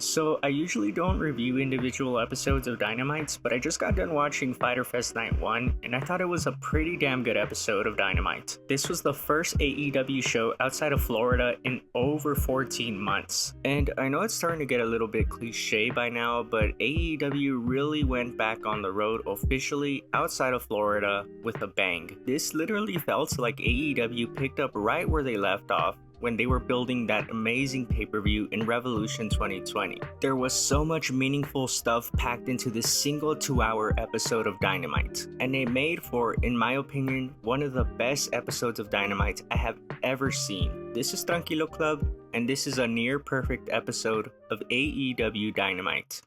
So, I usually don't review individual episodes of Dynamite, but I just got done watching Fyter Fest Night 1, and I thought it was a pretty damn good episode of Dynamite. This was the first AEW show outside of Florida in over 14 months. And I know it's starting to get a little bit cliche by now, but AEW really went back on the road officially outside of Florida with a bang. This literally felt like AEW picked up right where they left off when they were building that amazing pay-per-view in Revolution 2020. There was so much meaningful stuff packed into this single 2-hour episode of Dynamite, and it made for, in my opinion, one of the best episodes of Dynamite I have ever seen. This is Tranquilo Club, and this is a near perfect episode of AEW Dynamite.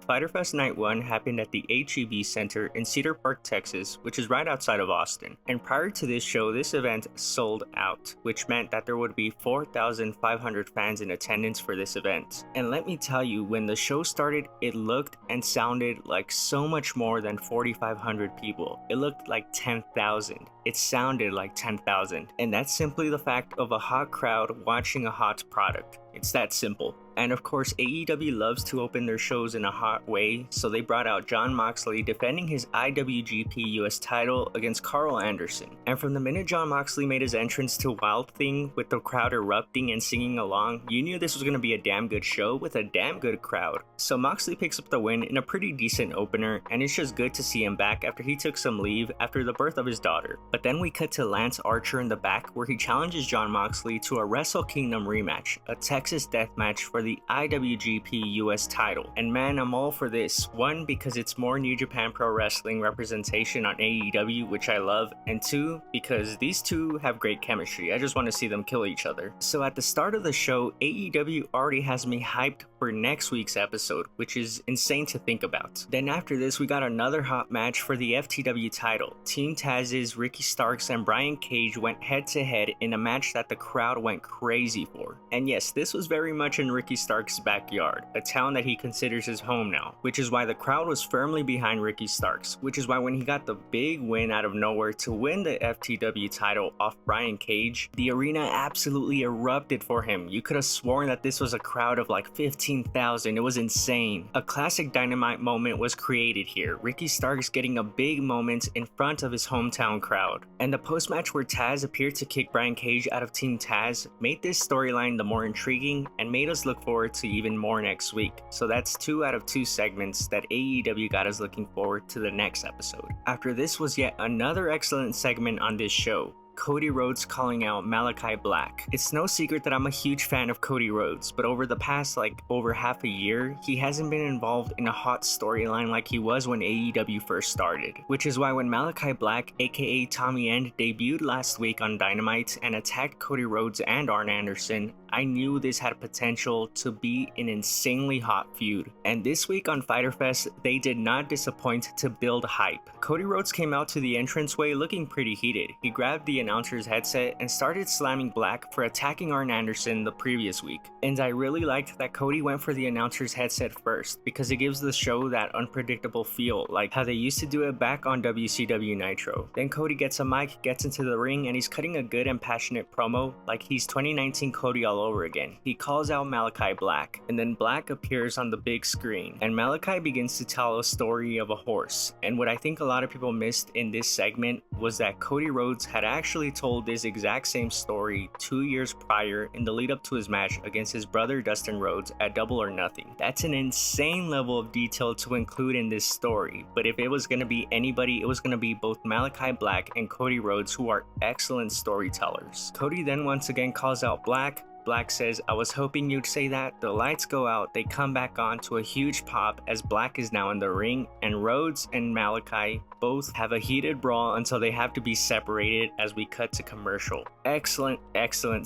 Fyter Fest Night 1 happened at the HEB Center in Cedar Park, Texas, which is right outside of Austin. And prior to this show, this event sold out, which meant that there would be 4,500 fans in attendance for this event. And let me tell you, when the show started, it looked and sounded like so much more than 4,500 people. It looked like 10,000. It sounded like 10,000. And that's simply the fact of a hot crowd watching a hot product. It's that simple. And of course, AEW loves to open their shows in a hot way, so they brought out Jon Moxley defending his IWGP US title against Carl Anderson. And from the minute Jon Moxley made his entrance to Wild Thing with the crowd erupting and singing along, you knew this was going to be a damn good show with a damn good crowd. So Moxley picks up the win in a pretty decent opener, and it's just good to see him back after he took some leave after the birth of his daughter. But then we cut to Lance Archer in the back where he challenges Jon Moxley to a Wrestle Kingdom rematch, a Texas death match for the IWGP US title. And man, I'm all for this. One, because it's more New Japan Pro Wrestling representation on AEW, which I love, and two, because these two have great chemistry. I just want to see them kill each other. So at the start of the show, AEW already has me hyped for next week's episode, which is insane to think about. Then after this, we got another hot match for the FTW title. Team Taz's Ricky Starks and Brian Cage went head to head in a match that the crowd went crazy for. And yes, this was very much in Ricky Starks' backyard, a town that he considers his home now, which is why the crowd was firmly behind Ricky Starks, which is why when he got the big win out of nowhere to win the FTW title off Brian Cage, the arena absolutely erupted for him. You could have sworn that this was a crowd of like 15,000. It was insane. A classic Dynamite moment was created here, Ricky Starks getting a big moment in front of his hometown crowd. And the post-match where Taz appeared to kick Brian Cage out of Team Taz made this storyline the more intriguing and made us look forward to even more next week. So that's 2 out of 2 segments that AEW got us looking forward to the next episode. After this was yet another excellent segment on this show, Cody Rhodes calling out Malachi Black. It's no secret that I'm a huge fan of Cody Rhodes, but over the past over half a year, he hasn't been involved in a hot storyline like he was when AEW first started. Which is why when Malachi Black, aka Tommy End, debuted last week on Dynamite and attacked Cody Rhodes and Arn Anderson, I knew this had potential to be an insanely hot feud. And this week on Fyter Fest, they did not disappoint to build hype. Cody Rhodes came out to the entranceway looking pretty heated. He grabbed the announcer's headset and started slamming Black for attacking Arn Anderson the previous week. And I really liked that Cody went for the announcer's headset first, because it gives the show that unpredictable feel, like how they used to do it back on WCW Nitro. Then Cody gets a mic, gets into the ring, and he's cutting a good and passionate promo like he's 2019 Cody all over again. He calls out Malachi Black, and then Black appears on the big screen, and Malachi begins to tell a story of a horse. And what I think a lot of people missed in this segment was that Cody Rhodes had actually told this exact same story 2 years prior in the lead up to his match against his brother Dustin Rhodes at Double or Nothing. That's an insane level of detail to include in this story, but if it was going to be anybody, it was going to be both Malachi Black and Cody Rhodes, who are excellent storytellers. Cody then once again calls out Black. Black says, "I was hoping you'd say that." The lights go out, they come back on to a huge pop as Black is now in the ring, and Rhodes and Malachi both have a heated brawl until they have to be separated as we cut to commercial. Excellent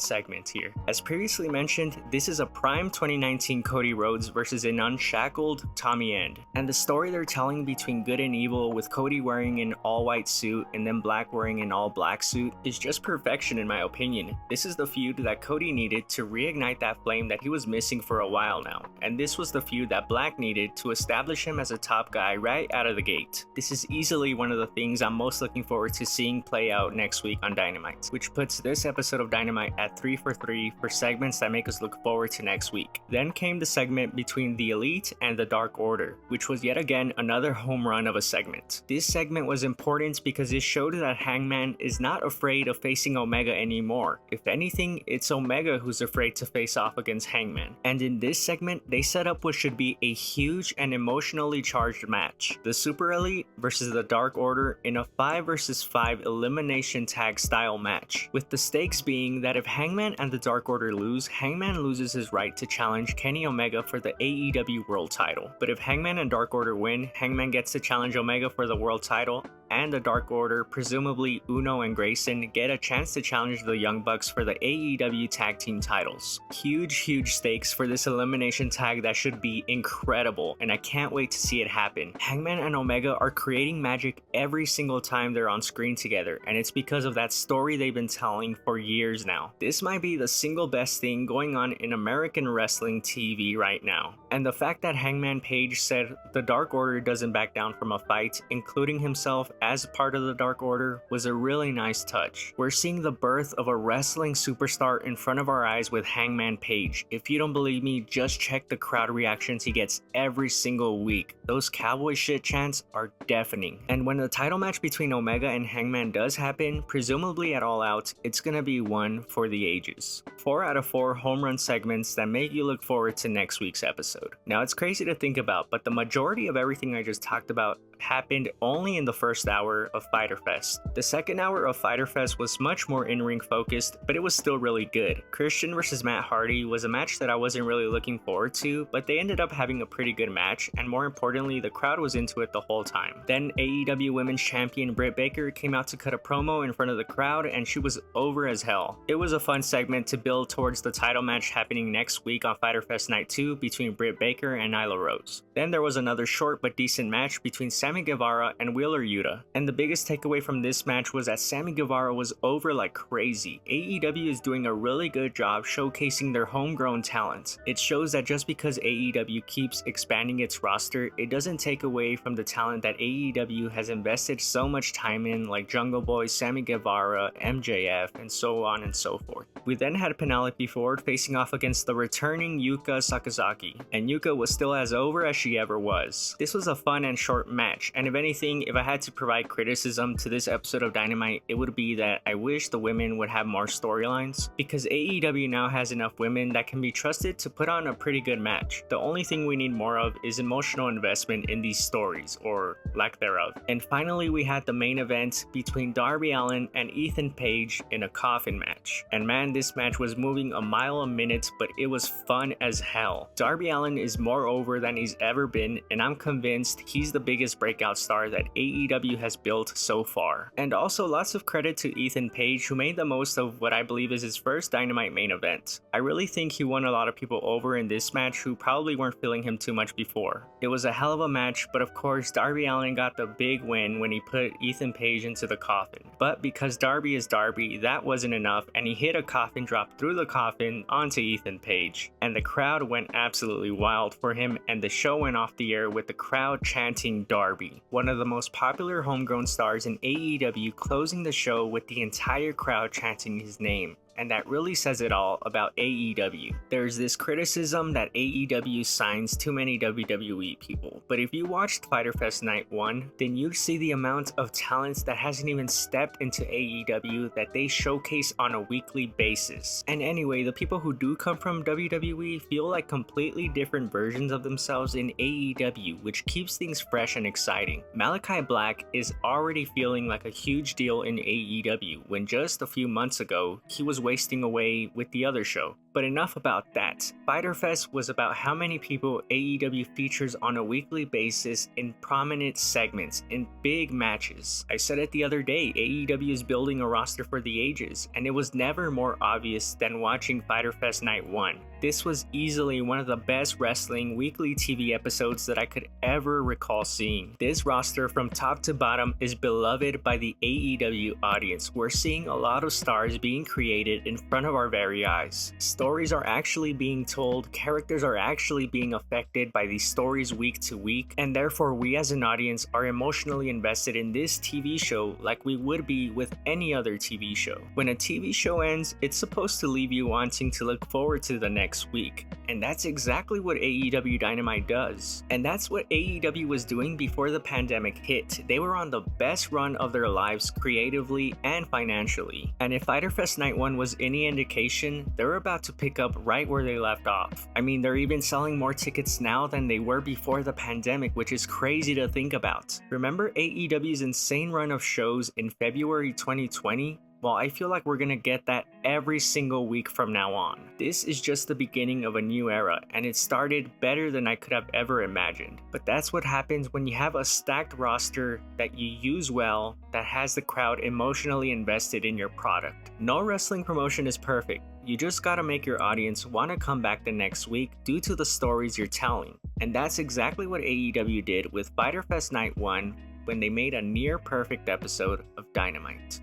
segment here. As previously mentioned, this is a prime 2019 Cody Rhodes versus an unshackled Tommy End, and the story they're telling between good and evil, with Cody wearing an all-white suit and then Black wearing an all-black suit, is just perfection in my opinion. This is the feud that Cody needed to reignite that flame that he was missing for a while now, and this was the feud that Black needed to establish him as a top guy right out of the gate. This is easily one of the things I'm most looking forward to seeing play out next week on Dynamite, which puts this episode of Dynamite at 3 for 3 for segments that make us look forward to next week. Then came the segment between the Elite and the Dark Order, which was yet again another home run of a segment. This segment was important because it showed that Hangman is not afraid of facing Omega anymore. If anything, it's Omega who's afraid to face off against Hangman. And in this segment, they set up what should be a huge and emotionally charged match. The Super Elite versus the Dark Order in a 5 versus 5 elimination tag style match, with the stakes being that if Hangman and the Dark Order lose, Hangman loses his right to challenge Kenny Omega for the AEW World title. But if Hangman and Dark Order win, Hangman gets to challenge Omega for the World title, and the Dark Order, presumably Uno and Grayson, get a chance to challenge the Young Bucks for the AEW tag team titles. Huge stakes for this elimination tag that should be incredible, and I can't wait to see it happen. Hangman and Omega are creating magic every single time they're on screen together, and it's because of that story they've been telling for years now. This might be the single best thing going on in American wrestling TV right now. And the fact that Hangman Page said the Dark Order doesn't back down from a fight, including himself as part of the Dark Order, was a really nice touch. We're seeing the birth of a wrestling superstar in front of our eyes with Hangman Page. If you don't believe me, just check the crowd reactions he gets every single week. Those cowboy shit chants are deafening. And when the title match between Omega and Hangman does happen, presumably at All Out, it's gonna be one for the ages. 4 out of 4 home run segments that make you look forward to next week's episode. Now, it's crazy to think about, but the majority of everything I just talked about happened only in the first hour of Fyter Fest. The second hour of Fyter Fest was much more in-ring focused, but it was still really good. Christian versus Matt Hardy was a match that I wasn't really looking forward to, but they ended up having a pretty good match, and more importantly, the crowd was into it the whole time. Then AEW Women's Champion Britt Baker came out to cut a promo in front of the crowd, and she was over as hell. It was a fun segment to build towards the title match happening next week on Fyter Fest Night 2 between Britt Baker and Nyla Rose. Then there was another short but decent match between Sammy Guevara and Wheeler Yuta, and the biggest takeaway from this match was that Sammy Guevara was over like crazy. AEW is doing a really good job showcasing their homegrown talent. It shows that just because AEW keeps expanding its roster, it doesn't take away from the talent that AEW has invested so much time in, like Jungle Boy, Sammy Guevara, MJF, and so on and so forth. We then had Penelope Ford facing off against the returning Yuka Sakazaki, and Yuka was still as over as she ever was. This was a fun and short match, and if anything, if I had to provide criticism to this episode of Dynamite, it would be that I wish the women would have more storylines, because AEW now has enough women that can be trusted to put on a pretty good match. The only thing we need more of is emotional investment in these stories, or lack thereof. And finally, we had the main event between Darby Allin and Ethan Page in a coffin match. And man, this match was moving a mile a minute, but it was fun as hell. Darby Allin is more over than he's ever been, and I'm convinced he's the biggest breakout star that AEW has built so far. And also lots of credit to Ethan Page, who made the most of what I believe is his first Dynamite main event. I really think he won a lot of people over in this match who probably weren't feeling him too much before. It was a hell of a match, but of course Darby Allin got the big win when he put Ethan Page into the coffin. But because Darby is Darby, that wasn't enough, and he hit a coffin drop through the coffin onto Ethan Page. And the crowd went absolutely wild for him, and the show went off the air with the crowd chanting Darby. One of the most popular homegrown stars in AEW closing the show with the entire crowd chanting his name. And that really says it all about AEW. There's this criticism that AEW signs too many WWE people, but if you watched Fyter Fest Night 1, then you'd see the amount of talent that hasn't even stepped into AEW that they showcase on a weekly basis. And anyway, the people who do come from WWE feel like completely different versions of themselves in AEW, which keeps things fresh and exciting. Malachi Black is already feeling like a huge deal in AEW, when just a few months ago, he was wasting away with the other show. But enough about that. Fyter Fest was about how many people AEW features on a weekly basis in prominent segments, in big matches. I said it the other day, AEW is building a roster for the ages, and it was never more obvious than watching Fyter Fest Night 1. This was easily one of the best wrestling weekly TV episodes that I could ever recall seeing. This roster from top to bottom is beloved by the AEW audience. We're seeing a lot of stars being created in front of our very eyes. Stories are actually being told, characters are actually being affected by these stories week to week, and therefore we as an audience are emotionally invested in this TV show like we would be with any other TV show. When a TV show ends, it's supposed to leave you wanting to look forward to the next week, and that's exactly what AEW Dynamite does. And that's what AEW was doing before the pandemic hit. They were on the best run of their lives creatively and financially. And if Fyter Fest Night 1 was any indication, they're about to pick up right where they left off. I mean, they're even selling more tickets now than they were before the pandemic, which is crazy to think about. Remember AEW's insane run of shows in February 2020? Well, I feel like we're gonna get that every single week from now on. This is just the beginning of a new era, and it started better than I could have ever imagined. But that's what happens when you have a stacked roster that you use well, that has the crowd emotionally invested in your product. No wrestling promotion is perfect. You just gotta make your audience want to come back the next week due to the stories you're telling. And that's exactly what AEW did with Fyter Fest Night 1 when they made a near perfect episode of Dynamite.